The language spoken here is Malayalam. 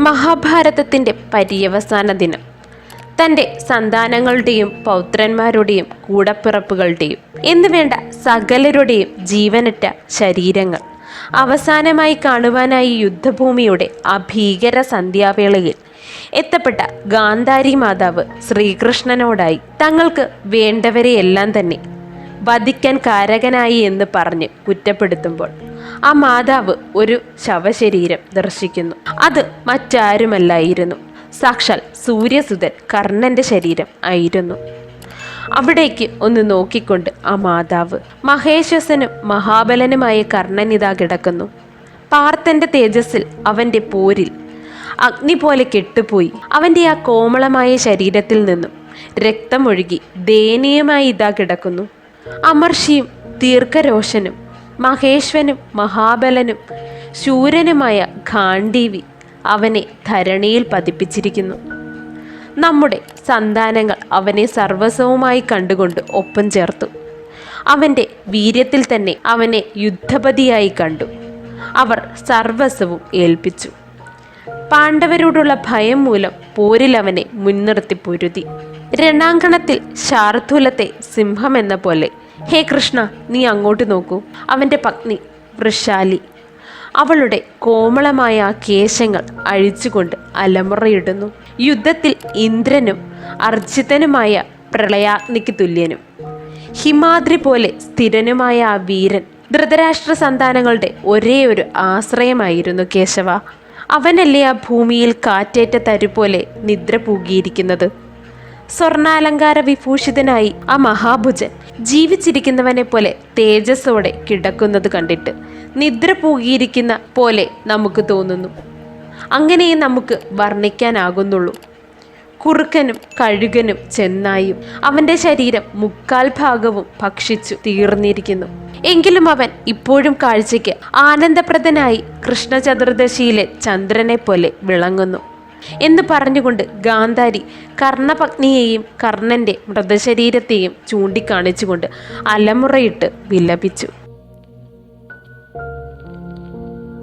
മഹാഭാരതത്തിൻ്റെ പര്യവസാന ദിനം. തൻ്റെ സന്താനങ്ങളുടെയും പൗത്രന്മാരുടെയും കൂടപ്പിറപ്പുകളുടെയും എന്നുവേണ്ട സകലരുടെയും ജീവനറ്റ ശരീരങ്ങൾ അവസാനമായി കാണുവാനായി യുദ്ധഭൂമിയുടെ ആ ഭീകര സന്ധ്യാവേളയിൽ എത്തപ്പെട്ട ഗാന്ധാരി മാതാവ് ശ്രീകൃഷ്ണനോടായി തങ്ങൾക്ക് വേണ്ടവരെയെല്ലാം തന്നെ വധിക്കാൻ കാരകനായി എന്ന് പറഞ്ഞ് കുറ്റപ്പെടുത്തുമ്പോൾ ആ മാതാവ് ഒരു ശവശരീരം ദർശിക്കുന്നു. അത് മറ്റാരുമല്ലായിരുന്നു, സാക്ഷാൽ സൂര്യസുതൻ കർണന്റെ ശരീരം ആയിരുന്നു. അവിടേക്ക് ഒന്ന് നോക്കിക്കൊണ്ട് ആ മാതാവ്, മഹേശ്വസനും മഹാബലനുമായ കർണനിതാ കിടക്കുന്നു. പാർത്ഥന്റെ തേജസ്സിൽ അവൻ്റെ പോരിൽ അഗ്നി പോലെ കെട്ടുപോയി അവൻ്റെ ആ കോമളമായ ശരീരത്തിൽ നിന്നും രക്തമൊഴുകി ദയനീയമായി ഇതാ കിടക്കുന്നു. അമർഷിയും ദീർഘരോഷനും മഹേശ്വനും മഹാബലനും ശൂരനുമായ ഗാണ്ഡീവി അവനെ ധരണിയിൽ പതിപ്പിച്ചിരിക്കുന്നു. നമ്മുടെ സന്താനങ്ങൾ അവനെ സർവസ്വവുമായി കണ്ടുകൊണ്ട് ഒപ്പം ചേർത്തു. അവൻ്റെ വീര്യത്തിൽ തന്നെ അവനെ യുദ്ധപതിയായി കണ്ടു. അവർ സർവസ്വവും ഏൽപ്പിച്ചു. പാണ്ഡവരോടുള്ള ഭയം മൂലം പോരിൽ അവനെ മുൻനിർത്തി പൊരുതി. രണാങ്കണത്തിൽ ശാർദൂലത്തെ സിംഹം എന്ന പോലെ, ഹേ കൃഷ്ണ, നീ അങ്ങോട്ട് നോക്കൂ. അവൻ്റെ പത്നി വൃഷാലി അവളുടെ കോമളമായ ആ കേശങ്ങൾ അഴിച്ചുകൊണ്ട് അലമുറയിടുന്നു. യുദ്ധത്തിൽ ഇന്ദ്രനും അർജിതനുമായ പ്രളയാഗ്നിക്ക് തുല്യനും ഹിമാദ്രി പോലെ സ്ഥിരനുമായ ആ വീരൻ ധൃതരാഷ്ട്ര സന്താനങ്ങളുടെ ഒരേ ഒരു ആശ്രയമായിരുന്നു കേശവ. അവനല്ലേ ആ ഭൂമിയിൽ കാറ്റേറ്റ തരുപോലെ നിദ്ര പൂകിയിരിക്കുന്നത്. സ്വർണാലങ്കാര വിഭൂഷിതനായി ആ മഹാഭുജൻ ജീവിച്ചിരിക്കുന്നവനെ പോലെ തേജസ്സോടെ കിടക്കുന്നത് കണ്ടിട്ട് നിദ്ര പൂകിയിരിക്കുന്ന പോലെ നമുക്ക് തോന്നുന്നു. അങ്ങനെയേ നമുക്ക് വർണ്ണിക്കാനാകുന്നുള്ളൂ. കുറുക്കനും കഴുകനും ചെന്നായും അവൻ്റെ ശരീരം 3/4 ഭാഗവും ഭക്ഷിച്ചു തീർന്നിരിക്കുന്നു. എങ്കിലും അവൻ ഇപ്പോഴും കാഴ്ചയ്ക്ക് ആനന്ദപ്രദനായി കൃഷ്ണചതുർദശിയിലെ ചന്ദ്രനെ പോലെ വിളങ്ങുന്നു എന്ന് പറഞ്ഞുകൊണ്ട് ഗാന്ധാരി കർണപത്നിയെയും കർണൻ്റെ മൃതശരീരത്തെയും ചൂണ്ടിക്കാണിച്ചുകൊണ്ട് അലമുറയിട്ട് വിലപിച്ചു.